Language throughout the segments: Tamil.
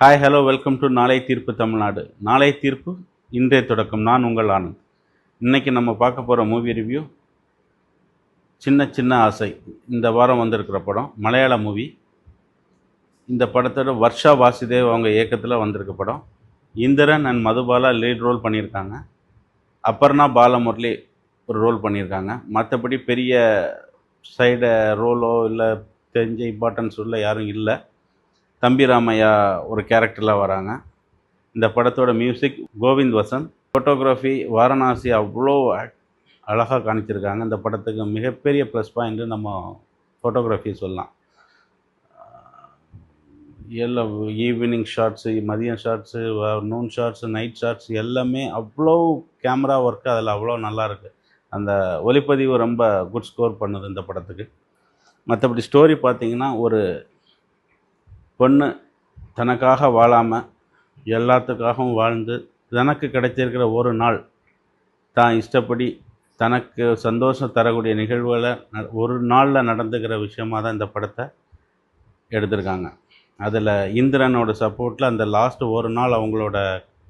ஹாய் ஹலோ வெல்கம் டு நாளை தீர்ப்பு தமிழ்நாடு. நாளை தீர்ப்பு இன்றைய தொடக்கம். நான் உங்கள் ஆனந்த். இன்றைக்கி நம்ம பார்க்க போகிற மூவி ரிவ்யூ சின்ன சின்ன ஆசை. இந்த வாரம் வந்திருக்கிற படம் மலையாள மூவி. இந்த படத்தோட வர்ஷா வாசுதேவ் அவங்க இயக்கத்தில் வந்திருக்க படம். Indran and Madhubala lead role பண்ணியிருக்காங்க. அபர்ணா பாலமுரளி ஒரு ரோல் பண்ணியிருக்காங்க. மற்றபடி பெரிய சைடு ரோலோ இல்லை தெரிஞ்ச இம்பார்ட்டன்ஸ் உள்ள யாரும் இல்லை. தம்பி ராமையா ஒரு கேரக்டரில் வராங்க. இந்த படத்தோட மியூசிக் கோவிந்த் வசந்த். ஃபோட்டோகிராஃபி வாரணாசி அவ்வளோ அழகாக காணிச்சிருக்காங்க. இந்த படத்துக்கு மிகப்பெரிய ப்ளஸ் பாயிண்ட்டு நம்ம ஃபோட்டோகிராஃபி சொல்லலாம். எல்லாம் ஈவினிங் ஷாட்ஸு, மதியம் shots, noon shots, night shots எல்லாமே அவ்வளோ கேமரா ஒர்க்கு அதில் அவ்வளோ நல்லாயிருக்கு. அந்த ஒளிப்பதிவு ரொம்ப குட் ஸ்கோர் பண்ணுது இந்த படத்துக்கு. மற்றபடி ஸ்டோரி பார்த்திங்கன்னா, ஒரு பொண்ணு தனக்காக வாழாமல் எல்லாத்துக்காகவும் வாழ்ந்து தனக்கு கிடைச்சிருக்கிற ஒரு நாள் தான் இஷ்டப்படி தனக்கு சந்தோஷம் தரக்கூடிய நிகழ்வுகளை ஒரு நாளில் நடந்துக்கிற விஷயமாக தான் இந்த படத்தை எடுத்திருக்காங்க. அதில் இந்திரனோட சப்போர்ட்டில் அந்த லாஸ்ட்டு ஒரு நாள் அவங்களோட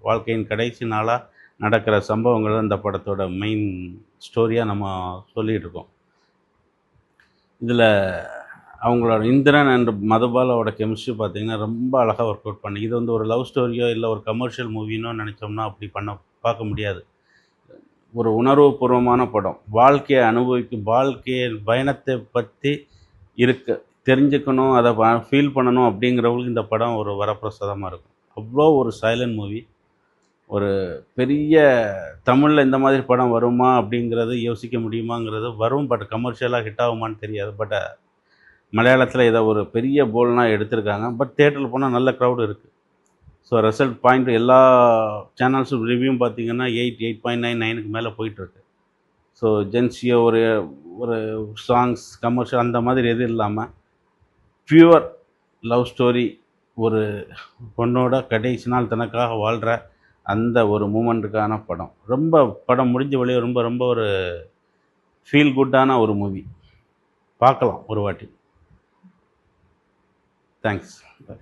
வாழ்க்கையின் கடைசி நாளாக நடக்கிற சம்பவங்கள் இந்த படத்தோட மெயின் ஸ்டோரியாக நம்ம சொல்லிகிட்டு இருக்கோம். இதில் அவங்களோட இந்திரன் அண்ட் மதுபாலாவோட கெமிஸ்ட்ரி பார்த்திங்கன்னா ரொம்ப அழகாக ஒர்க் அவுட் பண்ணி. இது வந்து ஒரு லவ் ஸ்டோரியோ இல்லை ஒரு கமர்ஷியல் மூவினோ நினச்சோம்னா அப்படி பார்க்க முடியாது. ஒரு உணர்வுபூர்வமான படம். வாழ்க்கையை வாழ்க்கையை பயணத்தை பற்றி தெரிஞ்சுக்கணும், அதை ஃபீல் பண்ணணும் அப்படிங்கிறவங்களுக்கு இந்த படம் ஒரு வரப்பிரசாதமாக இருக்கும். அவ்வளோ ஒரு சைலண்ட் மூவி. ஒரு பெரிய தமிழில் இந்த மாதிரி படம் வருமா அப்படிங்கிறது யோசிக்க முடியுமாங்கிறது வரும். பட் கமர்ஷியலாக ஹிட் ஆகுமான்னு தெரியாது. பட் மலையாளத்தில் இதை ஒரு பெரிய போல்னால் எடுத்திருக்காங்க. பட் தேட்டரில் போனால் நல்ல க்ரௌடு இருக்குது. ஸோ ரிசல்ட் பாயிண்ட் எல்லா சேனல்ஸும் ரிவ்யூவும் பார்த்திங்கன்னா 8.9 9க்கு மேலே போயிட்டுருக்கு. ஸோ ஜென்சியோ ஒரு ஒரு சாங்ஸ் கமர்ஷியல் அந்த மாதிரி எதுவும் இல்லாமல் பியூர் லவ் ஸ்டோரி. ஒரு பொண்ணோட கடைசி நாள் தனக்காக வாழ்கிற அந்த ஒரு மூமெண்ட்டுக்கான படம். படம் முடிஞ்ச வழியாக ரொம்ப ரொம்ப ஒரு ஃபீல் குட்டான ஒரு மூவி. பார்க்கலாம் ஒரு வாட்டி. Thanks. Bye.